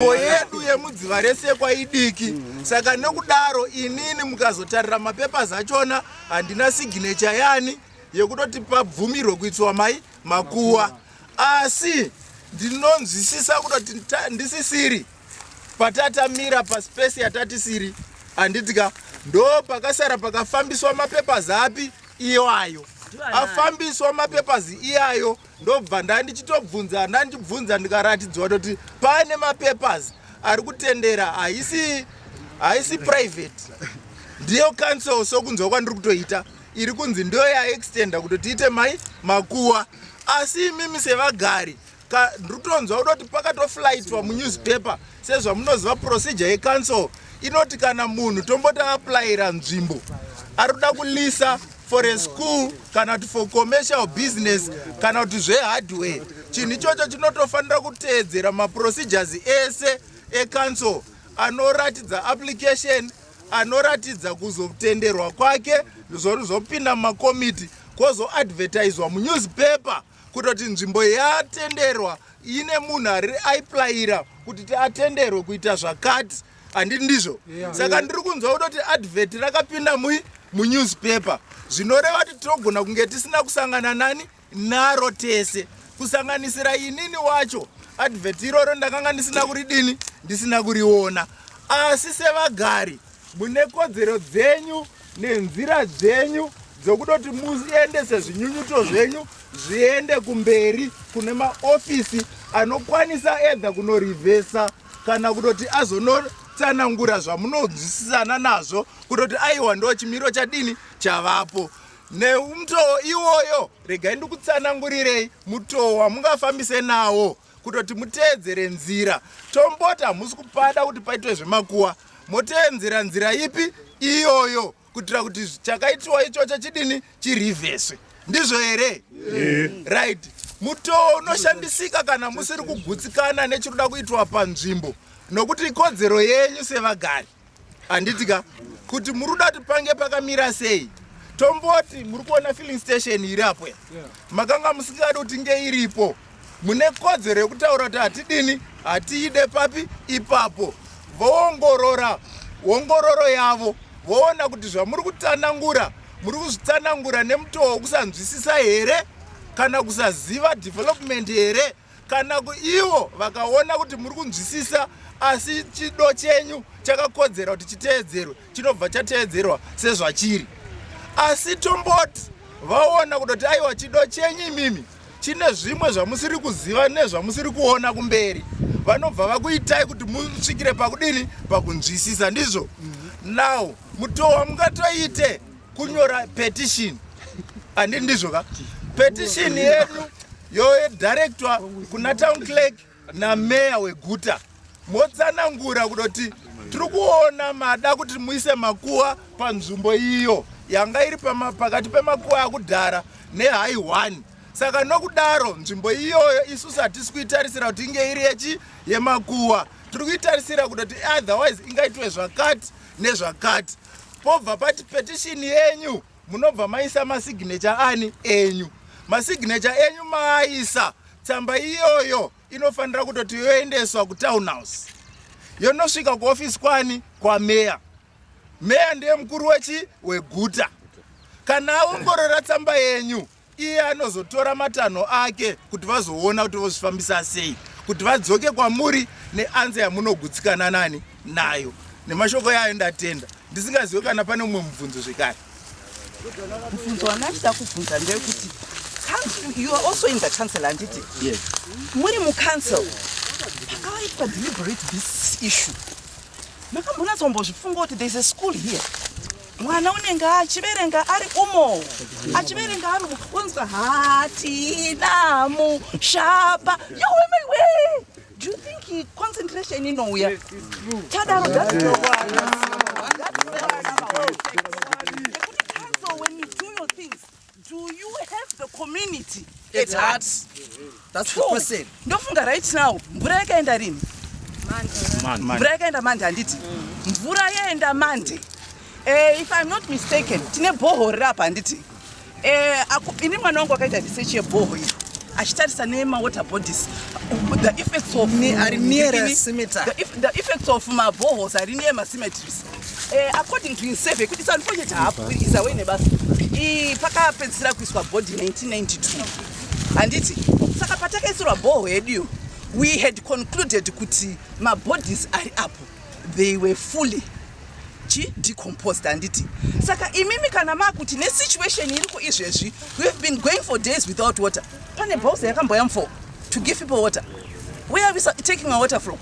yedu yemuDzivarasekwa idiki saka nekudaro inini mukazotarira mapepers achona handina signature yani yekutoti pabvumirwe kuitwa Makuva, asi ndinonzwisisa kutoti ndisisiri patatamira paspace yatatisiri handitika ndo pakasara pakafambiswa mapepers api iwayo afambiswa mapepers iyayo ndobva ndandichitobvunza ndikaratidzwa kuti pane mapepers ari kutendera haisi private ndiyo council sokunzwa kwandiri kutoita iri kunzi ndo yaextenda kuti tiite Makuva, asi mimi sevagari ndiritonzwa kutoti pakatoflaitwa munewspaper sezvamunoziva procedure yecouncil inoti kana munhu tomboti aplyira nzvimbo ari kuda kulisa for a school kana kuti for commercial business kana kuti zvehardware, chinhu ichocho chinotofanira kuteedzera maprocedures ese ecouncil anoratidza application, anoratidza kuzotenderwa kwake, zopinda mumakomiti, kwozoadvertiswa munewspaper kutoti nzvimbo yatenderwa ine munhu ari aiplayira kuti atenderwe kuita zvakati, handiti ndizvo? Saka ndiri kunzwa kutoti advert rakapinda munewspaper, zvinoreva kuti tinogona kunge tisina kusangana naro tese, kusanganisira inini wacho advert iroro ndakanga ndisina kuriona. Asi sevagari mune kodzero dzenyu nenzira dzenyu dzokutoti muendese zvinyunyuto zvenyu zviende kumberi kune maofisi anokwanisa edha kunorivhesa kana kutoti azonotsanangura zvamunonzwisisana nazvo kutoti aiwa ndo chimiro chavapo. Nemutoo iwoyo regai ndikutsanangurirei mutoo wamungafambise nawo kutoti muteedzere nzira. Tomboti hamusi kupada kuti paitwe zvemakuva, moteedzera nzira ipi iyoyo kuitira kuti chakaitwa ichocho chirivheswe, ndizvo here? Right. Mutoo unoshandisika kana musiri kugutsikana nechirikuda kuitwa panzvimbo, nokuti ikodzero yenyu sevagari, handitika kuti muri kuda kuti pange pakamira sei. Tomboti muri kuona filling station iri apo, makanga musingadi kuti nge iripo, mune kodzero yekutaura kuti hatiide papi ipapo. Voongorora ongororo yavo, voona kuti zvamuri kutsanangura muri kuzvitsanangura nemutoo wekusanzwisisa here kana kusaziva development here, kana ivo vakaona kuti muri kunzwisisa asi chido chenyu chakakodzera kuti chiteedzerwe, chinobva chateedzerwa sezvachiri. Asi tomboti vaona kutoti aiwa chido chenyu imimi chine zvimwe zvamusiri kuziva nezvamusiri kuona kumberi, vanobva vakuitai kuti musvikire pakunzwisisa, ndizvo? Now mutoo wamungatoite kunyora petition, handiti ndizvo ka? Petition yedu yoedirectwa kuna town clerk nameya weguta, motsanangura kutoti tiri kuona mada kuti muise Makuva panzvimbo iyo yanga iri pakati peMakuva akudhara nehigh 1. Saka nokudaro nzvimbo iyoyo isusu hatisi kuitarisira kuti inge iri yeMakuva, tiri kuitarisira kutoti otherwise ingaitwe zvakati nezvakati. Pobva pati petition yenyu munobva maisa masignature enyu. Masignature enyu maaisa, tsamba iyoyo inofanira kutoti yoendeswa kutown house, yonosvika kuofisi kwameya. Meya ndiye mukuru weguta. Kana aongorora tsamba yenyu, iye anozotora matanho ake kuti vazoona kuti vozvifambisa sei, kuti vadzoke kwamuri neanza yamunogutsikana nayo. Nemashoko yayo ndatenda, ndisingazivi kana pane mumwe mubvunzo zvekare. Mubvunzo wanachida kubvunza ndeyekuti you are also in the council, handiti? Yes. Muri mucouncil pakaitwa deliberate this issue, makambonatsombozvifunga kuti there is a school here, mwana unenge achiverenga ari umo, achiverenga ari unzwa hatina mushapa yowemewe. Do you think concentration inouya? Yes, it's true. Tadaro, that's the one. Council, when you do your things, do you have the community at heart? That's the question. Ndofunga right now, mvura yakaenda rini? Mvura yakaenda Monday, handiti? Mvura yaenda Monday. If I'm not mistaken, tine boho rapa, handiti? Ini mwana wangu akaita research yeboho iyi. achitarisa nema-water bodies, the effects of the effects of maboreholes ari near cemeteries. According to his survey, it's unfortunate is away nebasa. Pakapedzisira kuiswa body 1992. And it saka patakaisirwa borehole yedu, we had concluded kuti my bodies are up. They were fully decomposed and it. Saka imimi kana makuti ne situation iriko izvezvi, we have been going for days without water. Pane bowls yakamboya for to give people water. Where are we taking our water from?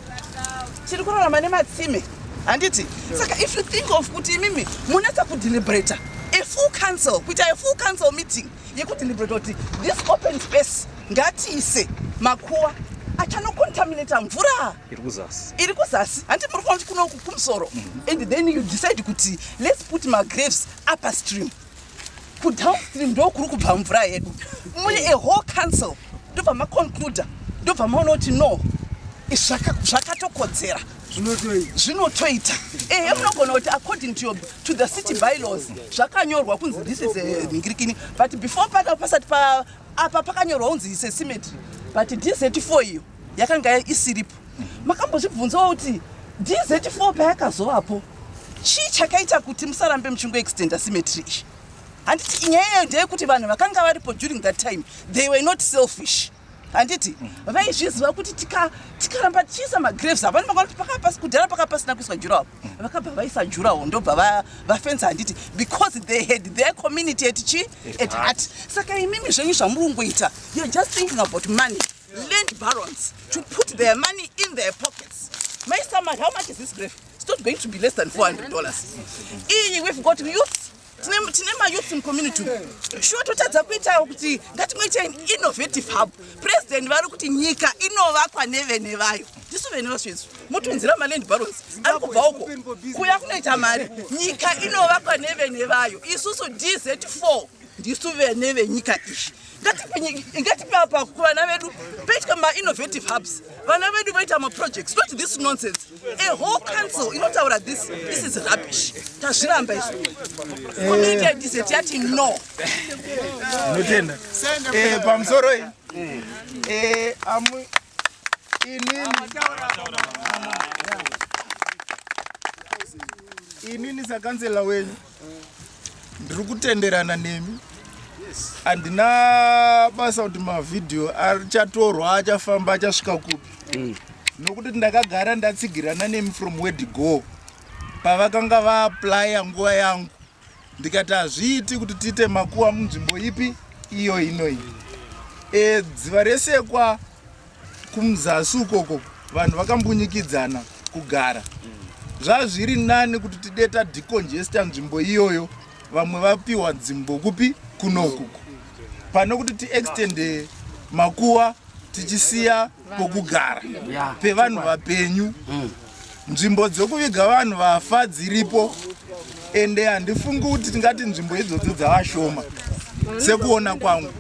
Tiri kurarama nematsime and it. Saka if you think of kuti imimi munatsa kudeliberate a full council, which are a full council meeting, you could deliberate this open space ngatiise Makuva achano contaminate mvura iri kuzasi anti muri kuona kuno kumusoro, and then you decide kuti let's put my graves upstream ku downstream ndo kuri kubva mvura yedu. Mune a whole council ndobva maconclude ndobva maona kuti no zvakatokodzera zvinotoita munogona kuti according to the city bylaws zvakanyorwa kunzi this is ngirikini, but before pasati apa pakanyorwa kunzi ise cemetery, but DZ4 iyo yakanga isiripo. Makambozvibvunzawo kuti DZ4 payakazovapo chii chakaita kuti musarambe muchingo extenda cemetery iyi. Handiti inyaya ndeyekuti vanhu vakanga varipo during that time they were not selfish. Handiti vaizviziva kuti tikaramba tichiisa magraves apa vanhu pakapasi kudhara pakapasina kuiswa juraho, vakabva vaisa juraho ndobva vafenza. Handiti because they had their community at heart. Saka imimi zvenyu zvamurungoita, you're just thinking about money. Land barons to put their money in their pockets. My stomach, how much is this grave? It's not going to be less than $400. We've got youth. Tinema youth in community. Sure totadza kuita kuti ngatimweita innovative hub. President vari kuti nyika inovakwa nevene vayo. Ndisu vene vasvezvo. Mutunzira maland barons. Ari kubva uko. Kuya kunoita mari. Nyika inovakwa nevene vayo. Isusu DZ4 ndisu vene venyika ishi. Ngatipe apa kuvana vedu petka ma innovative hubs. Vana vedu vaita ma projects, not this nonsense. A whole council inotaura this is rubbish. Tazviramba izvo. Community DZ yati no. Notenda. Pamusoro inini sakansela wenyu ndiri kutenderana nemi. Andina basa kuti mavidhio achatorwa achafamba achasvika kupi, nokuti ndakagara ndatsigirana nemi from weDzivarasekwa pavakanga vaaplya nguva yangu, ndikati hazviiti kuti tiite Makuva munzvimbo ipi iyo inoi. Dzivarasekwa kumuzasi ukoko vanhu vakambunyikidzana kugara. Zvazviri nani kuti tide tadecongesta nzvimbo iyoyo, vamwe vapiwa nzvimbo kupi kunokuku, pano kuti tiextende Makuva tichisiya pokugara pevanhu vapenyu. Nzvimbo dzokuviga vanhu vafa dziripo, ende handifungi kuti tingati nzvimbo idzodzo dzavashoma sekuona kwangu,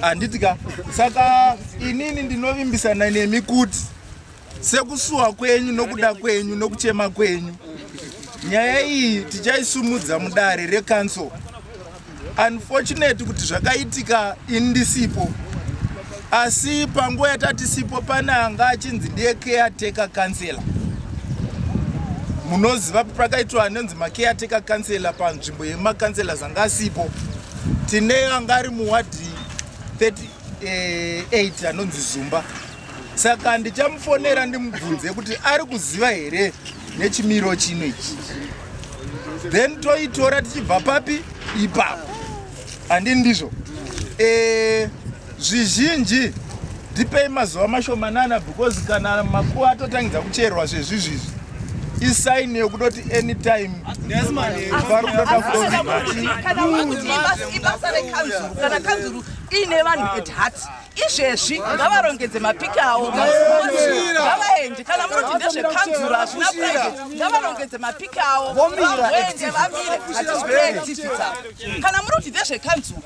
handitika. Saka inini ndinovimbisana nemi kuti sekusuwa kwenyu nokuda kwenyu nokuchema kwenyu, nyaya iyi tichaisumudza mudare recouncil. Unfortunate kuti zvakaitika indisipo, asi panguva yatatisipo pana anga achinzi ndiye caretaker councillor. Munoziva pakaitwa anonzi macaretaker councillor panzvimbo yemakancelors anga asipo. Tine anga ari muwadi 38 anonzi Zumba. Saka ndichamufonera ndimubvunze kuti ari kuziva here nechimiro chino ichi, then toitora tichibva papi ipapo. Handi ndizvo. Zvizhinji ndipei mazuva mashomanana, because kana Makuva atotangidza kucherwa zvezvizvi isaini yekutoti anytime vari kutoda kana kanzuru ine vanhu at heart. Izvezvi ngavarongedze mapiki avo, ngavaende. Kana munoti ndezvekanzuru hazvina private, ngavarongedze mapiki avo vaende vamire hatizvipractice dzavo. Kana munoti ndezvekanzuru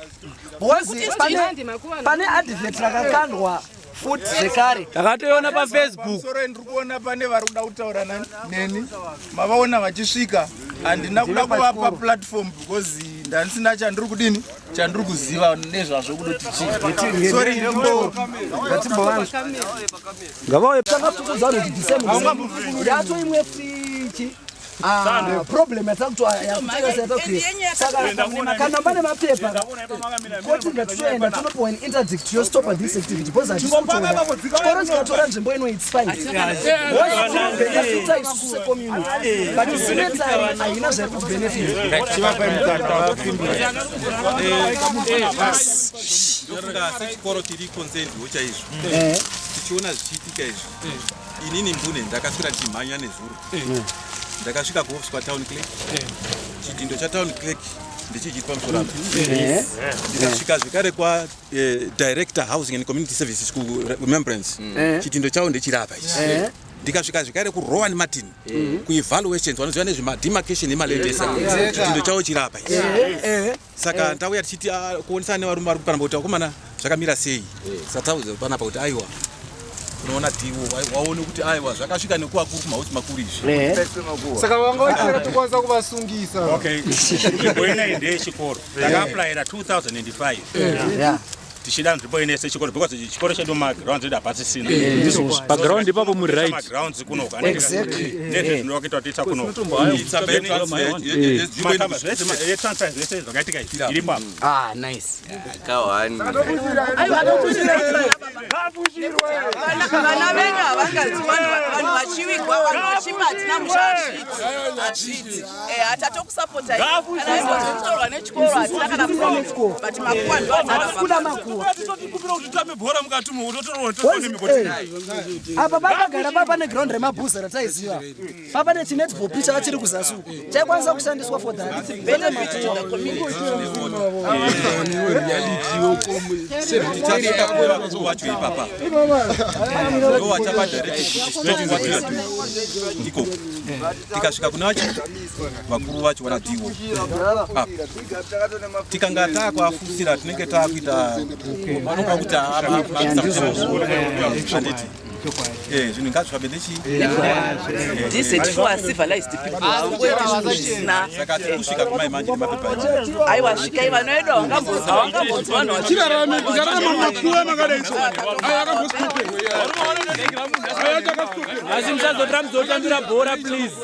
pane advert rakakandwa futi zvekare takatoiona paFacebook. Soro ndiri kuona pane vari kuda kutaura neni, mavaona vachisvika. Handina kuda kuvapa platform because ndanisina chandiri kudini chandiri kuziva nezvazvo kudoti chii. Sorry ndimbo ngavawe takatukudzana kuti December yato imwe fichi problem saka kana pane mapepa kuti ngatienda tonopiwa an interdict yostopa this activity because hatikutora chikoro chikatora nzvimbo ino it's fine benefita isusu secommunity but isinetari haina zvekuti benefit sechikoro tiri konsenziwo chaizvo tichiona zvichiitika izvi inini mbune ndakasvika tichimhanya nezuro ndakasvika kuofisi kwatown clerk chidindo chatown clerk ndichichitwa musoro apa ndikasvika zvekare director housing and community services kuremembrance chidindo chavo ndechirapa ichi ndikasvika zvekare kurowan martin kuevaluations vanoziva nezvemademarcation emalendesa chidindo chavo chirapa ichi saka ndauya tichiti kuonesana nevarume vari kupanapa kuti vakomana zvakamira sei satauza panapa kuti aiwa unoona tiwo waone kuti aiwa zvakasvika nekuakuru kumahausi makuru izvi saka vanga tikwanisa kuvasungisa. Okay, nzvimbo ine ndeyechikoro takaaplayira 2005 tichida nzvimbo ine sechikoro because chikoro chedu magrounds edu hapasisina background ipapo muri right magrounds kunoka nezvezvinokuita kuti kunoka transfer zvese zvakaitika iripo ah nice vana venyu havangadzi vanhu vachivigwa vanhu vachibatina mushazviti hatatokusapota kutorwa nechikoro hatina kana but Makuva kuda Makuva tikupira kuti tame bhora mukati apa pakagara papa neground remabhuza rataiziva papa nechinetball pitch chiri kuzasuku chaikwanisa kushandiswa for that benefit to the community. tikasvika kuna vakuru vacho vanatiwo tikanga takuafusira tinenge takuita vanoka kuti zvinhu ngazvifambe DC4 civilized people saka tikusvika kumai manje nemapepa aiwa svikai vanoeda wangambodzi vanhu asi musazotora muzotambira bhora please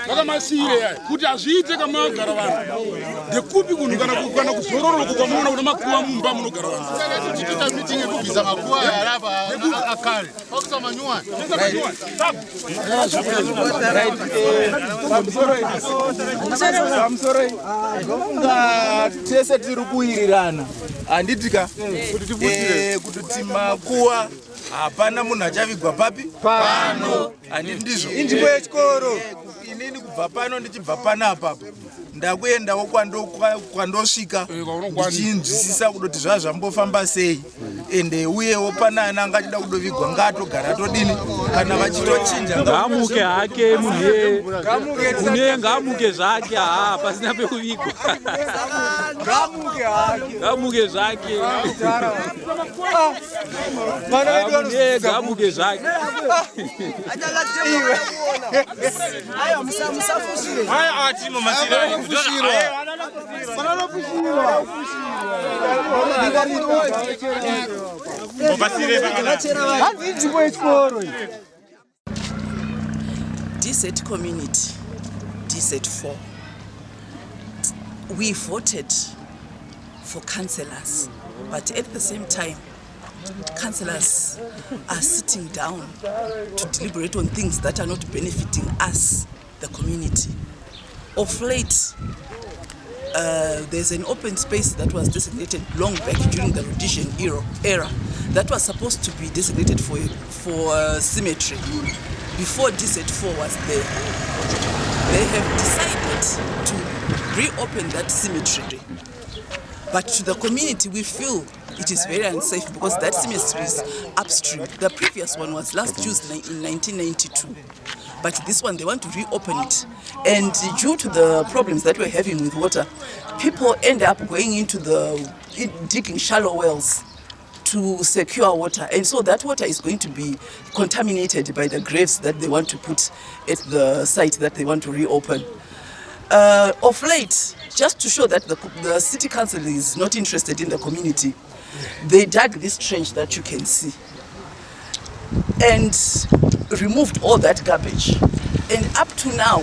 vakamasiyire kuti hazviite kamagara vanhu ndekupi kunhu kana kuzororoka kwamunoona kuna Makuva mumba munogara vanhu tichita meeting yekubvisa Makuva yarapa akare okusama tese tiri kuwirirana handitika kuti Makuva hapana munhu achavigwa papi pano handiti ndizvo inzvimbo yechikoro inini kubva pano ndichibva pano apapo ndakuendawo kwandosvika ndichinzwisisa kudoti zvazvambofamba sei ende uyewo pana ana angachida kudovigwa ngatogara todini kana vachitochinja ngamuke hake munhu ngamuke zvake pasina pekuvigwa ngamuke zvake ngamuke zvake DZ community, DZ4, we voted for councillors, but at the same time, councillors are sitting down to deliberate on things that are not benefiting us, the community. Of late, there's an open space that was designated long back during the Rhodesian era that was supposed to be designated for cemetery. Before DZ4 was there, they have decided to reopen that cemetery. But to the community, we feel it is very unsafe because that cemetery is upstream. The previous one was last used in 1992. But this one, they want to reopen it. And due to the problems that we're having with water, people end up going into digging shallow wells to secure water. And so that water is going to be contaminated by the graves that they want to put at the site that they want to reopen. Of late, just to show that the city council is not interested in the community, they dug this trench that you can see and removed all that garbage. And up to now,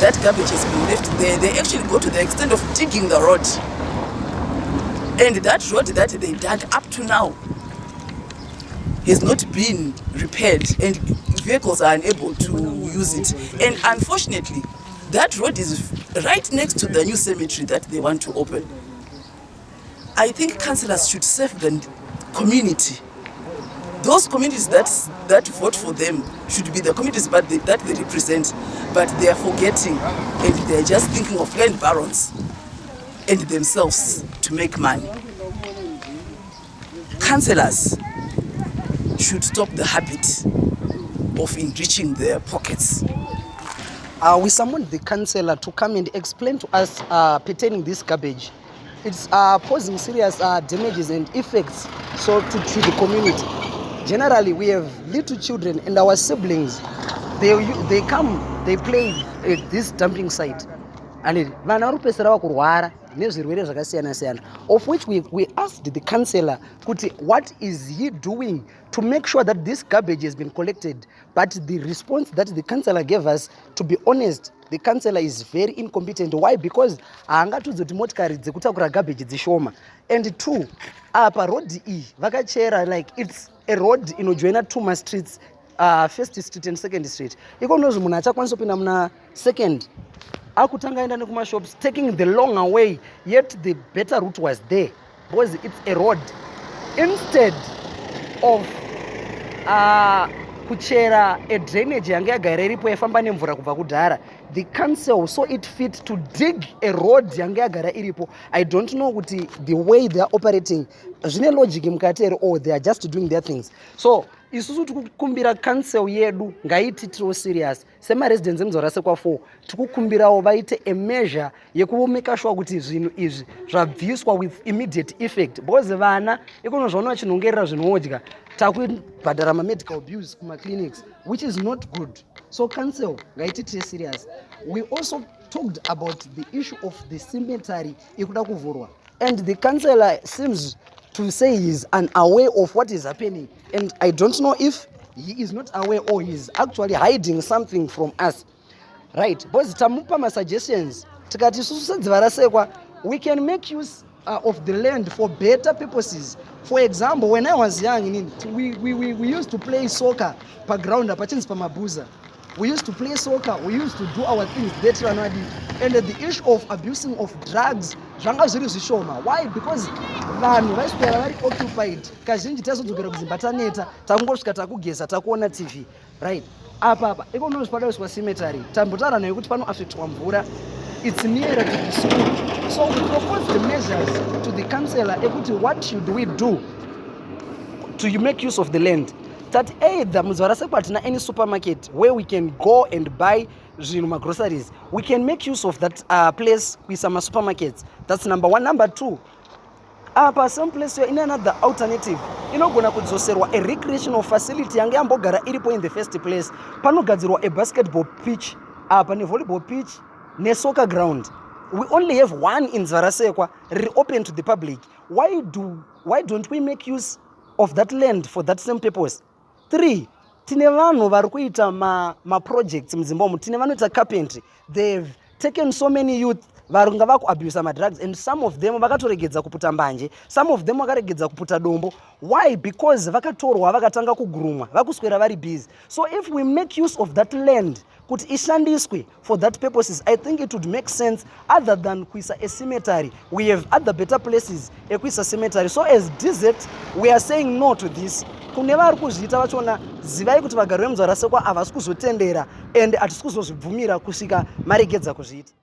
that garbage has been left there. They actually go to the extent of digging the road. And that road that they dug up to now has not been repaired, and vehicles are unable to use it. And unfortunately, that road is right next to the new cemetery that they want to open. I think councillors should serve the community. Those communities that vote for them should be the communities that they represent, but they are forgetting, and they are just thinking of land barons and themselves to make money. Councillors should stop the habit of enriching their pockets. We summoned the councillor to come and explain to us pertaining this garbage. It's posing serious damages and effects to the community. Generally, we have little children and our siblings. They come, they play at this dumping site, and of which we asked the councillor, kuti, what is he doing to make sure that this garbage has been collected? But the response that the councillor gave us, to be honest, the councillor is very incompetent. Why? Because garbage dzishoma. And two, apa road vakachera, like it's a road inojoina two streets, First Street and Second Street. Ikonozi munhu achakwanisa kupinda muna second. Akutanga enda nekuma shops, taking the longer way, yet the better route was there because it's a road. Instead of kuchera a drainage yange yagara iripo yaifamba nemvura kubva kudhara, the council saw it fit to dig a road yange yagara iripo. I don't know kuti the way they are operating zvine logic mukati here, or they are just doing their things. So isusu tikukumbira council yedu ngaititirewo serious semaresidents emuDzivarasekwa 4, tikukumbirawo vaite a measure yekumeka sure kuti zvinhu izvi zvabviswa with immediate effect, because vana ikono zvaona vachinhongerera zvinodya, takubhadhara medical bills kuma-clinics, which is not good. So council ngaititire serious. We also talked about the issue of the cemetery ikuda kuvhurwa, and the councillor seems to say he's unaware of what is happening, and I don't know if he is not aware or he's actually hiding something from us, right? Because tamupa ma suggestions, tikati susu seDzivarasekwa, we can make use of the land for better purposes. For example, when I was young, we used to play soccer pa ground pachinzi pamabuza. We used to play soccer, we used to do our things better than what. And the issue of abusing of drugs, why? Because vanhu vaiswera vari occupied. Kazhinji tazodzokera kudzimba taneta, takungosvika takugeza, takuona TV, right? Apa ikono zvipadaiswa cemetery, tambotaura nayo kuti pano affectwa mvura. It's nearer to the school. So we propose the measures to the councillor ekuti what should we do to make use of the land? That either muDzivarasekwa hatina any supermarket where we can go and buy zvinhu, groceries. We can make use of that place with some supermarkets. That's number one. Number two, some place in another alternative, inogona kudzoserwa a recreational facility yange yambogara iripo in the first place. Panogadzirwa a basketball pitch, pane volleyball pitch, ne soccer ground. We only have one in Dzivarasekwa, open to the public. Why don't we make use of that land for that same purpose? 3, tine vanhu vari kuita ma projects muZimbabwe, tine vanoita carpentry. They've taken so many youth vari kunga vakuabuse madrugs, and some of them vakatoregedza kuputa mbanje, some of them vakaregedza kuputa dombo. Why? Because vakatorwa vakatanga kugurumwa, vakuswera vari busy. So if we make use of that land kuti ishandiswe for that purposes, I think it would make sense other than kuisa a cemetery. We have other better places ekuisa cemetery. So as DZ, we are saying no to this. Kune vari kuzviita vachona, zivai kuti vagari vemuDzivarasekwa havasi kuzotendera and hatisi kuzozvibvumira kusvika maregedza kuzviita.